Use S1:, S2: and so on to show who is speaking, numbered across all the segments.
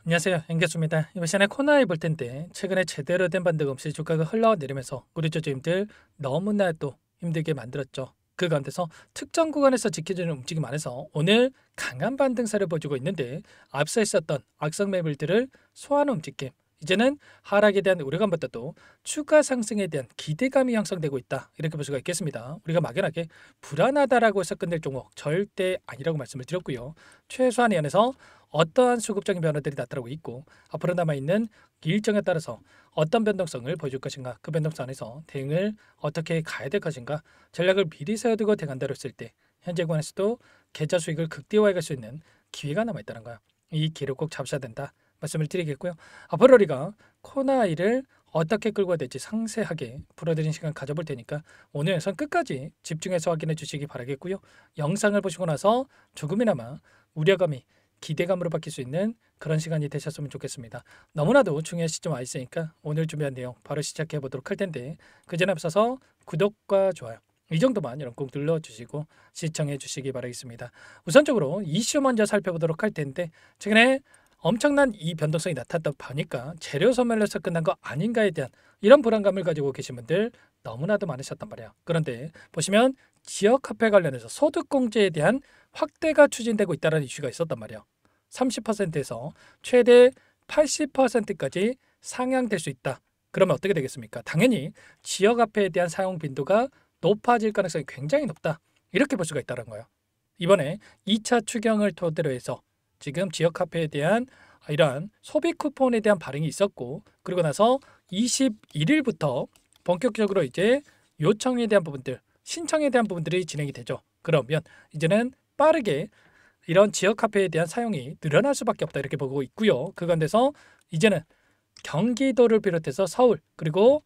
S1: 안녕하세요. 연결수입니다. 이번 시간에 코너에 볼 텐데 최근에 제대로 된 반등 없이 주가가 흘러내리면서 우리 주주님들 너무나도 힘들게 만들었죠. 그 가운데서 특정 구간에서 지켜주는 움직임 안에서 오늘 강한 반등세를 보여주고 있는데 앞서 있었던 악성 매물들을 소화하는 움직임, 이제는 하락에 대한 우려감보다도 추가 상승에 대한 기대감이 형성되고 있다, 이렇게 볼 수가 있겠습니다. 우리가 막연하게 불안하다라고 해서 끝낼 종목 절대 아니라고 말씀을 드렸고요. 최소한의 안에서 어떠한 수급적인 변화들이 나타나고 있고 앞으로 남아있는 일정에 따라서 어떤 변동성을 보여줄 것인가, 그 변동성 안에서 대응을 어떻게 가야 될 것인가, 전략을 미리 세워두고 대응한다고 했을 때 현재 구간에서도 계좌 수익을 극대화해 갈 수 있는 기회가 남아있다는 거야. 이 기회를 꼭 잡으셔야 된다 말씀을 드리겠고요. 앞으로 우리가 코나이를 어떻게 끌고 가야 될지 상세하게 풀어드리는 시간 가져볼 테니까 오늘 영상 끝까지 집중해서 확인해 주시기 바라겠고요. 영상을 보시고 나서 조금이나마 우려감이 기대감으로 바뀔 수 있는 그런 시간이 되셨으면 좋겠습니다. 너무나도 중요한 시점 와 있으니까 오늘 준비한 내용 바로 시작해 보도록 할 텐데, 그 전에 앞서서 구독과 좋아요 이 정도만 여러분 꼭 눌러주시고 시청해 주시기 바라겠습니다. 우선적으로 이슈 먼저 살펴보도록 할 텐데, 최근에 엄청난 이 변동성이 나타났다 보니까 재료 소멸로서 끝난 거 아닌가에 대한 이런 불안감을 가지고 계신 분들 너무나도 많으셨단 말이야. 그런데 보시면 지역화폐 관련해서 소득공제에 대한 확대가 추진되고 있다는 이슈가 있었단 말이야. 30%에서 최대 80%까지 상향될 수 있다. 그러면 어떻게 되겠습니까? 당연히 지역화폐에 대한 사용 빈도가 높아질 가능성이 굉장히 높다, 이렇게 볼 수가 있다는 거예요. 이번에 2차 추경을 토대로 해서 지금 지역화폐에 대한 이러한 소비 쿠폰에 대한 반응이 있었고, 그리고 나서 21일부터 본격적으로 이제 요청에 대한 부분들, 신청에 대한 부분들이 진행이 되죠. 그러면 이제는 빠르게 이런 지역화폐에 대한 사용이 늘어날 수밖에 없다, 이렇게 보고 있고요. 그 가운데서 이제는 경기도를 비롯해서 서울 그리고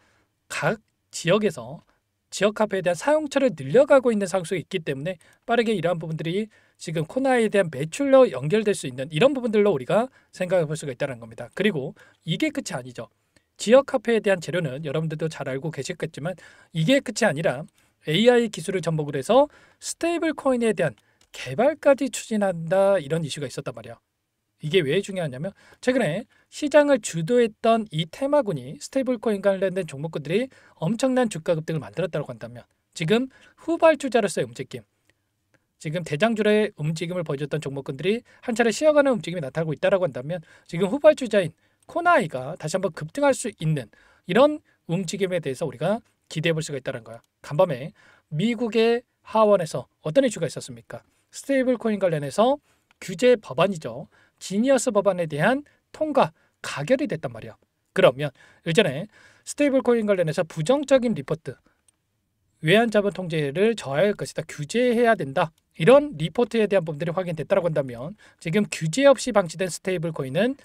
S1: 각 지역에서 지역화폐에 대한 사용처를 늘려가고 있는 상황이 있기 때문에 빠르게 이러한 부분들이 지금 코나에 대한 매출로 연결될 수 있는 이런 부분들로 우리가 생각해 볼 수가 있다는 겁니다. 그리고 이게 끝이 아니죠. 지역화폐에 대한 재료는 여러분들도 잘 알고 계시겠지만 이게 끝이 아니라 AI 기술을 접목을 해서 스테이블 코인에 대한 개발까지 추진한다, 이런 이슈가 있었단 말이야. 이게 왜 중요하냐면 최근에 시장을 주도했던 이 테마군이 스테이블 코인 관련된 종목들이 엄청난 주가 급등을 만들었다고 한다면 지금 후발주자로서의 움직임, 지금 대장주의 움직임을 보여줬던 종목군들이 한 차례 쉬어가는 움직임이 나타나고 있다고 한다면 지금 후발주자인 코나이가 다시 한번 급등할 수 있는 이런 움직임에 대해서 우리가 기대해 볼 수가 있다는 거야. 간밤에 미국의 하원에서 어떤 이슈가 있었습니까? 스테이블 코인 관련해서 규제 법안이죠. 지니어스 법안에 대한 통과 가결이 됐단 말이야. 그러면 예전에 스테이블 코인 관련해서 부정적인 리포트, 외환자본 통제를 저하할 것이다, 규제해야 된다, 이런 리포트에 대한 부분들이 확인됐다고 한다면 지금 규제 없이 방치된 스테이블 코인은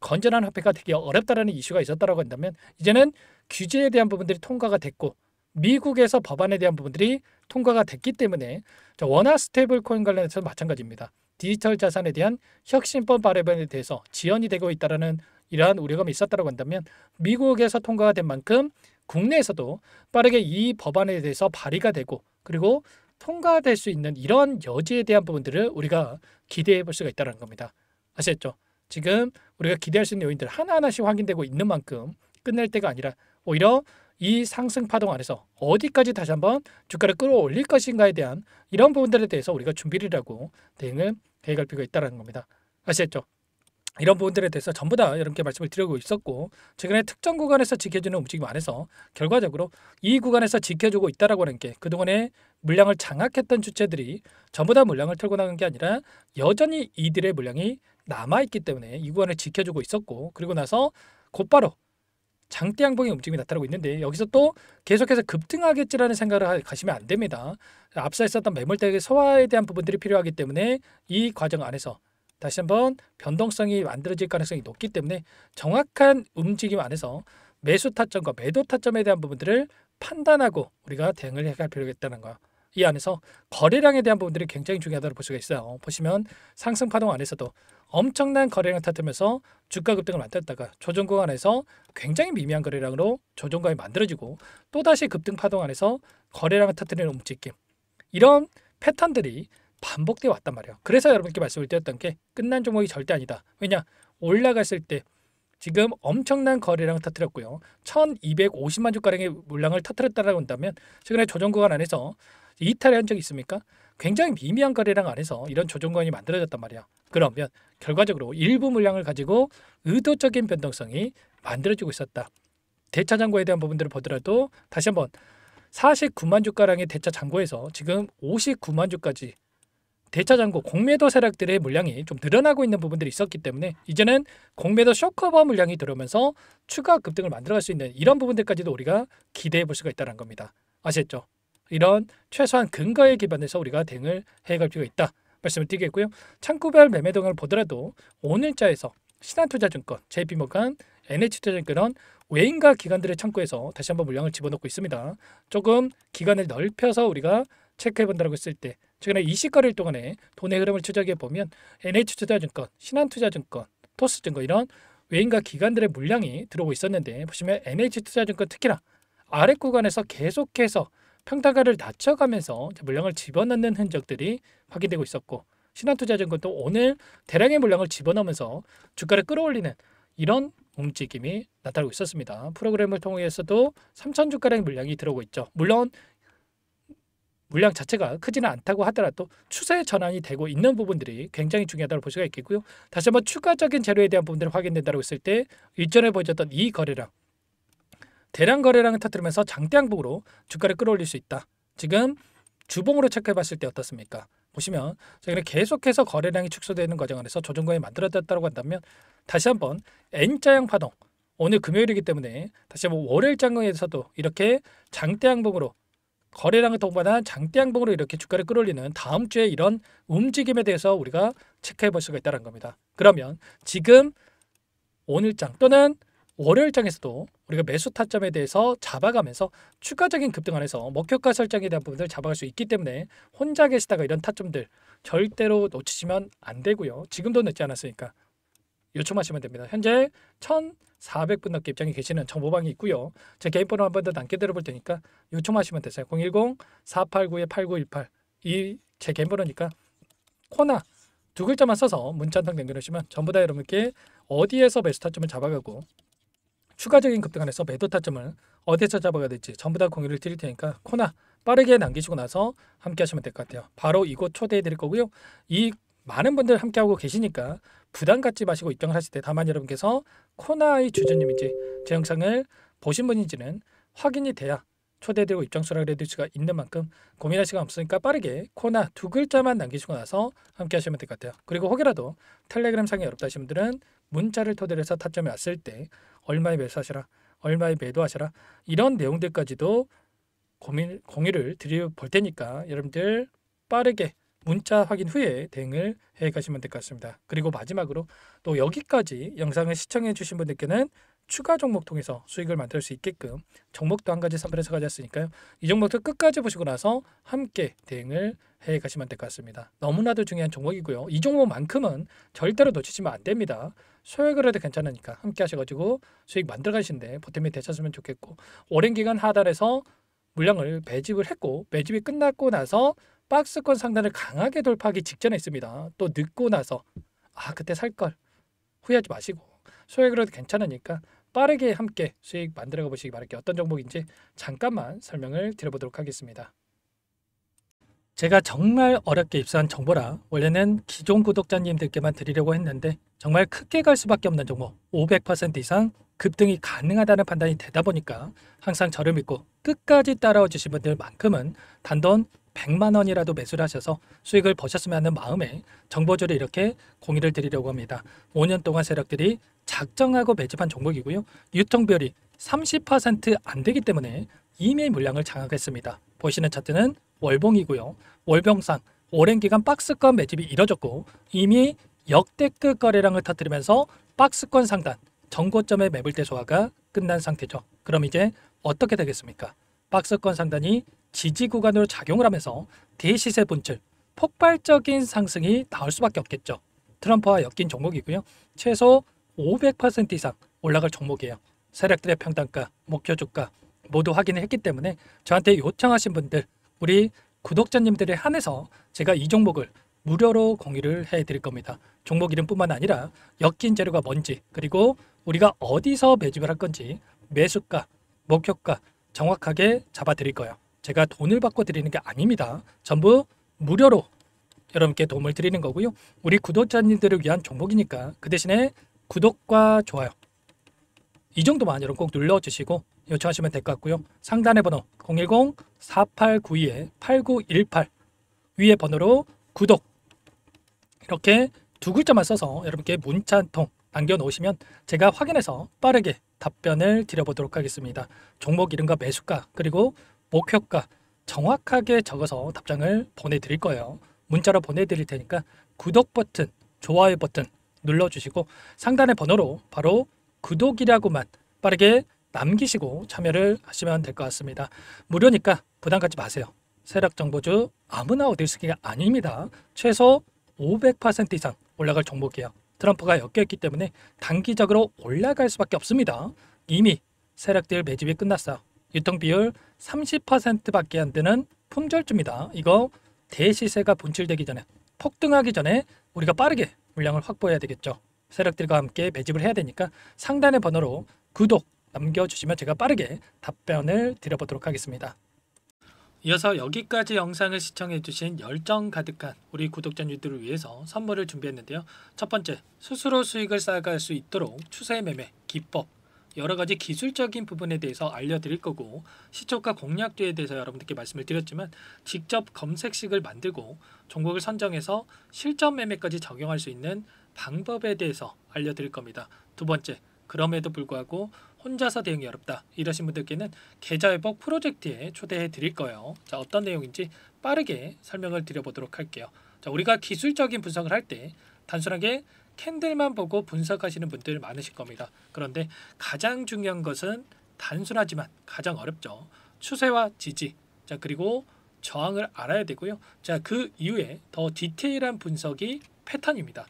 S1: 건전한 화폐가 되기 어렵다라는 이슈가 있었다고 한다면 이제는 규제에 대한 부분들이 통과가 됐고 미국에서 법안에 대한 부분들이 통과가 됐기 때문에 원화 스테이블 코인 관련해서 마찬가지입니다. 디지털 자산에 대한 혁신법 발의에 대해서 지연이 되고 있다는 이러한 우려감이 있었다고 한다면 미국에서 통과가 된 만큼 국내에서도 빠르게 이 법안에 대해서 발의가 되고 그리고 통과될 수 있는 이런 여지에 대한 부분들을 우리가 기대해 볼 수가 있다는 겁니다. 아시겠죠? 지금 우리가 기대할 수 있는 요인들 하나하나씩 확인되고 있는 만큼 끝낼 때가 아니라 오히려 이 상승 파동 안에서 어디까지 다시 한번 주가를 끌어올릴 것인가에 대한 이런 부분들에 대해서 우리가 준비를 하고 대응을 해갈 필요가 있다는 겁니다. 아시겠죠? 이런 부분들에 대해서 전부 다 여러분께 말씀을 드리고 있었고 최근에 특정 구간에서 지켜주는 움직임 안에서 결과적으로 이 구간에서 지켜주고 있다라고 하는 게 그동안에 물량을 장악했던 주체들이 전부 다 물량을 털고 나간 게 아니라 여전히 이들의 물량이 남아있기 때문에 이 구간을 지켜주고 있었고, 그리고 나서 곧바로 장대 양봉의 움직임이 나타나고 있는데 여기서 또 계속해서 급등하겠지라는 생각을 가시면 안 됩니다. 앞서 있었던 매물대의 소화에 대한 부분들이 필요하기 때문에 이 과정 안에서 다시 한번 변동성이 만들어질 가능성이 높기 때문에 정확한 움직임 안에서 매수 타점과 매도 타점에 대한 부분들을 판단하고 우리가 대응을 해갈 필요가 있다는 거야. 이 안에서 거래량에 대한 부분들이 굉장히 중요하다고 볼 수가 있어요. 보시면 상승 파동 안에서도 엄청난 거래량 터뜨면서 주가 급등을 만들었다가 조정 구간에서 굉장히 미미한 거래량으로 조정감이 만들어지고 또다시 급등 파동 안에서 거래량을 터뜨리는 움직임, 이런 패턴들이 반복되어 왔단 말이에요. 그래서 여러분께 말씀을 드렸던 게 끝난 종목이 절대 아니다. 왜냐? 올라갔을 때 지금 엄청난 거래량을 터뜨렸고요. 1250만 주가량의 물량을 터뜨렸다고 한다면 최근에 조정 구간 안에서 이탈이 한 적이 있습니까? 굉장히 미미한 거래량 안에서 이런 조정 구간이 만들어졌단 말이야. 그러면 결과적으로 일부 물량을 가지고 의도적인 변동성이 만들어지고 있었다. 대차 잔고에 대한 부분들을 보더라도 다시 한번 49만 주가량의 대차 잔고에서 지금 59만 주까지 대차 잔고 공매도 세력들의 물량이 좀 늘어나고 있는 부분들이 있었기 때문에 이제는 공매도 쇼커버 물량이 들어오면서 추가 급등을 만들어갈 수 있는 이런 부분들까지도 우리가 기대해 볼 수가 있다는 겁니다. 아시겠죠? 이런 최소한 근거에 기반해서 우리가 대응을 해갈 필요가 있다 말씀을 드리겠고요. 창구별 매매 동향을 보더라도 오늘자에서 신한투자증권, JP모간, NH투자증권은 외인과 기관들의 창구에서 다시 한번 물량을 집어넣고 있습니다. 조금 기간을 넓혀서 우리가 체크해 본다고 했을 때 최근에 20거래일 동안에 돈의 흐름을 추적해 보면 NH투자증권, 신한투자증권, 토스증권 이런 외인과 기관들의 물량이 들어오고 있었는데 보시면 NH투자증권 특히나 아래 구간에서 계속해서 평단가를 낮춰가면서 물량을 집어넣는 흔적들이 확인되고 있었고 신한투자증권도 오늘 대량의 물량을 집어넣으면서 주가를 끌어올리는 이런 움직임이 나타나고 있었습니다. 프로그램을 통해서도 3,000주가량의 물량이 들어오고 있죠. 물론 물량 자체가 크지는 않다고 하더라도 추세 전환이 되고 있는 부분들이 굉장히 중요하다고 볼 수가 있겠고요. 다시 한번 추가적인 재료에 대한 부분들이 확인된다고 했을 때 일전에 보여줬던 이 거래량 대량 거래량을 터뜨리면서 장대 항복으로 주가를 끌어올릴 수 있다. 지금 주봉으로 체크해 봤을 때 어떻습니까? 보시면 최근에 계속해서 거래량이 축소되는 과정 안에서 조정권이 만들어졌다고 한다면 다시 한번 N자형 파동 오늘 금요일이기 때문에 다시 한번 월요일 장에서도 이렇게 장대 항복으로 거래량을 동반한 장대 항복으로 이렇게 주가를 끌어올리는 다음 주에 이런 움직임에 대해서 우리가 체크해 볼 수가 있다는 겁니다. 그러면 지금 오늘장 또는 월요일장에서도 우리가 매수 타점에 대해서 잡아가면서 추가적인 급등 안에서 목표가 설정에 대한 부분을 잡아갈 수 있기 때문에 혼자 계시다가 이런 타점들 절대로 놓치시면 안 되고요. 지금도 늦지 않았으니까 요청하시면 됩니다. 현재 1,400분 넘게 입장이 계시는 정보방이 있고요. 제 개인 번호 한 번 더 남겨드려 볼 테니까 요청하시면 되세요. 010-489-8918 이 제 개인 번호니까 코나 두 글자만 써서 문자 한 통 남겨주시면 전부 다 여러분께 어디에서 매수 타점을 잡아가고 추가적인 급등 안에서 매도 타점을 어디서 잡아가야 될지 전부 다 공유를 드릴 테니까 코나 빠르게 남기시고 나서 함께 하시면 될 것 같아요. 바로 이곳 초대해 드릴 거고요. 이 많은 분들 함께하고 계시니까 부담 갖지 마시고 입장을 하실 때 다만 여러분께서 코나의 주주님인지 제 영상을 보신 분인지는 확인이 돼야 초대되고 입장 수락을 해드릴 수가 있는 만큼 고민할 시간 없으니까 빠르게 코나 두 글자만 남기시고 나서 함께 하시면 될 것 같아요. 그리고 혹여라도 텔레그램 상이 어렵다 하신 분들은 문자를 토대로 해서 타점이 왔을 때 얼마에 매수하시라, 얼마에 매도하시라 이런 내용들까지도 공유를 드려볼 테니까 여러분들 빠르게 문자 확인 후에 대응을 해 가시면 될 것 같습니다. 그리고 마지막으로 또 여기까지 영상을 시청해 주신 분들께는 추가 종목 통해서 수익을 만들 수 있게끔 종목도 한 가지 선별해서 가져왔으니까요. 이 종목도 끝까지 보시고 나서 함께 대응을 해 가시면 될 것 같습니다. 너무나도 중요한 종목이고요. 이 종목만큼은 절대로 놓치시면 안 됩니다. 소액을 해도 괜찮으니까 함께 하셔가지고 수익 만들어 가시는데 보탬이 되셨으면 좋겠고 오랜 기간 하단에서 물량을 매집을 했고 매집이 끝났고 나서 박스권 상단을 강하게 돌파하기 직전에 있습니다. 또 늦고 나서 그때 살걸 후회하지 마시고 소액으로 해도 괜찮으니까 빠르게 함께 수익 만들어 보시기 바랄게요. 어떤 종목인지 잠깐만 설명을 드려보도록 하겠습니다. 제가 정말 어렵게 입수한 정보라 원래는 기존 구독자님들께만 드리려고 했는데 정말 크게 갈 수밖에 없는 종목 500% 이상 급등이 가능하다는 판단이 되다 보니까 항상 저를 믿고 끝까지 따라와 주신 분들만큼은 단돈 100만 원이라도 매수를 하셔서 수익을 보셨으면 하는 마음에 정보조를 이렇게 공유를 드리려고 합니다. 5년 동안 세력들이 작정하고 매집한 종목이고요. 유통비율이 30% 안 되기 때문에 이미 물량을 장악했습니다. 보시는 차트는 월봉이고요. 월봉상 오랜 기간 박스권 매집이 이뤄졌고 이미 역대급 거래량을 터뜨리면서 박스권 상단 전고점의 매물대 소화가 끝난 상태죠. 그럼 이제 어떻게 되겠습니까? 박스권 상단이 지지 구간으로 작용을 하면서 대시세 분출, 폭발적인 상승이 나올 수밖에 없겠죠. 트럼프와 엮인 종목이고요. 최소 500% 이상 올라갈 종목이에요. 세력들의 평단가, 목표 주가 모두 확인을 했기 때문에 저한테 요청하신 분들, 우리 구독자님들에 한해서 제가 이 종목을 무료로 공유를 해드릴 겁니다. 종목 이름뿐만 아니라 엮인 재료가 뭔지, 그리고 우리가 어디서 매집을 할 건지 매수가, 목표가 정확하게 잡아드릴 거예요. 제가 돈을 받고 드리는 게 아닙니다. 전부 무료로 여러분께 도움을 드리는 거고요. 우리 구독자님들을 위한 종목이니까 그 대신에 구독과 좋아요 이 정도만 여러분 꼭 눌러주시고 요청하시면 될 것 같고요. 상단의 번호 010-4892-8918 위에 번호로 구독 이렇게 두 글자만 써서 여러분께 문자 한 통 남겨놓으시면 제가 확인해서 빠르게 답변을 드려보도록 하겠습니다. 종목 이름과 매수가 그리고 목표가 정확하게 적어서 답장을 보내드릴 거예요. 문자로 보내드릴 테니까 구독 버튼, 좋아요 버튼 눌러주시고 상단의 번호로 바로 구독이라고만 빠르게 남기시고 참여를 하시면 될 것 같습니다. 무료니까 부담 갖지 마세요. 세력정보주 아무나 얻을 수 있는 게 아닙니다. 최소 500% 이상 올라갈 종목이에요. 트럼프가 엮여있기 때문에 단기적으로 올라갈 수밖에 없습니다. 이미 세력들 매집이 끝났어요. 유통비율 30%밖에 안 되는 품절주입니다. 이거 대시세가 분출되기 전에 폭등하기 전에 우리가 빠르게 물량을 확보해야 되겠죠. 세력들과 함께 매집을 해야 되니까 상단의 번호로 구독 남겨주시면 제가 빠르게 답변을 드려보도록 하겠습니다. 이어서 여기까지 영상을 시청해주신 열정 가득한 우리 구독자님들을 위해서 선물을 준비했는데요. 첫 번째, 스스로 수익을 쌓아갈 수 있도록 추세 매매 기법 여러가지 기술적인 부분에 대해서 알려드릴 거고, 시초가 공략주에 대해서 여러분들께 말씀을 드렸지만 직접 검색식을 만들고 종목을 선정해서 실전 매매까지 적용할 수 있는 방법에 대해서 알려드릴 겁니다. 두 번째, 그럼에도 불구하고 혼자서 대응이 어렵다 이러신 분들께는 계좌회복 프로젝트에 초대해 드릴 거예요. 자, 어떤 내용인지 빠르게 설명을 드려보도록 할게요. 자, 우리가 기술적인 분석을 할 때 단순하게 캔들만 보고 분석하시는 분들 많으실 겁니다. 그런데 가장 중요한 것은 단순하지만 가장 어렵죠. 추세와 지지, 자 그리고 저항을 알아야 되고요. 자, 그 이후에 더 디테일한 분석이 패턴입니다.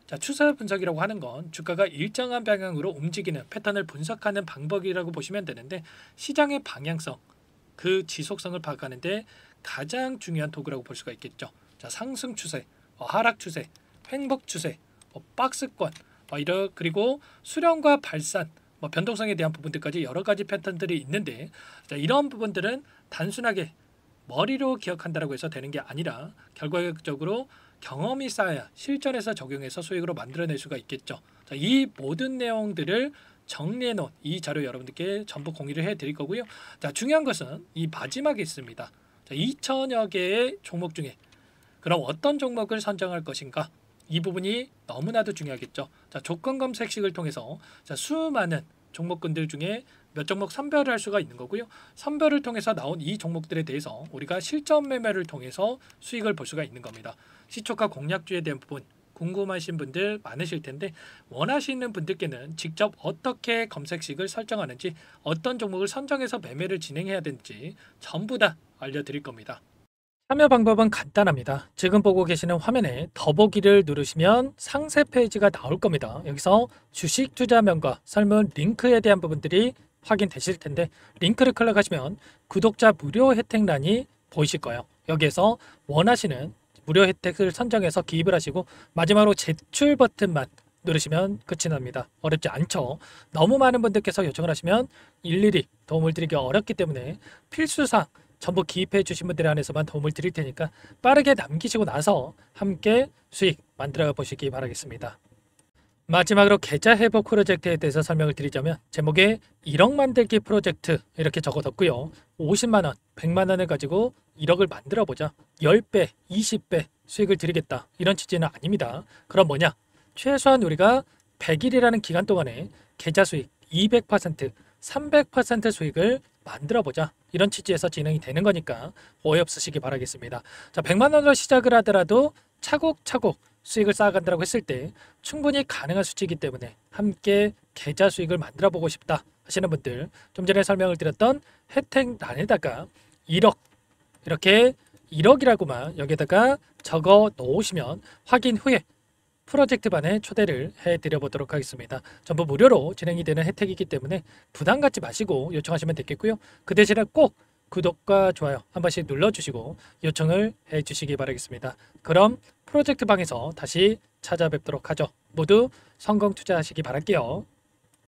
S1: 자, 추세 분석이라고 하는 건 주가가 일정한 방향으로 움직이는 패턴을 분석하는 방법이라고 보시면 되는데, 시장의 방향성, 그 지속성을 파악하는데 가장 중요한 도구라고 볼 수가 있겠죠. 자, 상승 추세, 하락 추세, 횡복 추세, 박스권, 그리고 수렴과 발산, 변동성에 대한 부분들까지 여러 가지 패턴들이 있는데, 자, 이런 부분들은 단순하게 머리로 기억한다고 해서 되는 게 아니라 결과적으로 경험이 쌓아야 실전에서 적용해서 수익으로 만들어낼 수가 있겠죠. 자, 이 모든 내용들을 정리해 놓은 이 자료 여러분들께 전부 공유를 해 드릴 거고요. 자, 중요한 것은 이 마지막에 있습니다. 자, 2천여 개의 종목 중에 그럼 어떤 종목을 선정할 것인가? 이 부분이 너무나도 중요하겠죠. 자, 조건 검색식을 통해서 자, 수많은 종목군들 중에 몇 종목 선별을 할 수가 있는 거고요. 선별을 통해서 나온 이 종목들에 대해서 우리가 실전 매매를 통해서 수익을 볼 수가 있는 겁니다. 시초가 공략주에 대한 부분 궁금하신 분들 많으실 텐데, 원하시는 분들께는 직접 어떻게 검색식을 설정하는지, 어떤 종목을 선정해서 매매를 진행해야 되는지 전부 다 알려드릴 겁니다. 참여 방법은 간단합니다. 지금 보고 계시는 화면에 더보기를 누르시면 상세 페이지가 나올 겁니다. 여기서 주식 투자명과 설문 링크에 대한 부분들이 확인되실 텐데, 링크를 클릭하시면 구독자 무료 혜택란이 보이실 거예요. 여기에서 원하시는 무료 혜택을 선정해서 기입을 하시고 마지막으로 제출 버튼만 누르시면 끝이 납니다. 어렵지 않죠? 너무 많은 분들께서 요청을 하시면 일일이 도움을 드리기 어렵기 때문에 필수사항 전부 기입해 주신 분들 안에서만 도움을 드릴 테니까 빠르게 남기시고 나서 함께 수익 만들어 보시기 바라겠습니다. 마지막으로 계좌 회복 프로젝트에 대해서 설명을 드리자면, 제목에 1억 만들기 프로젝트 이렇게 적어뒀고요. 50만원, 100만원을 가지고 1억을 만들어 보자, 10배, 20배 수익을 드리겠다 이런 취지는 아닙니다. 그럼 뭐냐? 최소한 우리가 100일이라는 기간 동안에 계좌 수익 200%, 300% 수익을 만들어 보자 이런 취지에서 진행이 되는 거니까 오해 없으시기 바라겠습니다. 자, 100만 원으로 시작을 하더라도 차곡차곡 수익을 쌓아간다고 했을 때 충분히 가능한 수치이기 때문에 함께 계좌 수익을 만들어 보고 싶다 하시는 분들, 좀 전에 설명을 드렸던 혜택란에다가 1억 이렇게 1억이라고만 여기다가 적어 놓으시면 확인 후에 프로젝트반에 초대를 해드려 보도록 하겠습니다. 전부 무료로 진행이 되는 혜택이기 때문에 부담 갖지 마시고 요청하시면 되겠고요. 그 대신에 꼭 구독과 좋아요 한 번씩 눌러주시고 요청을 해주시기 바라겠습니다. 그럼 프로젝트 방에서 다시 찾아뵙도록 하죠. 모두 성공 투자하시기 바랄게요.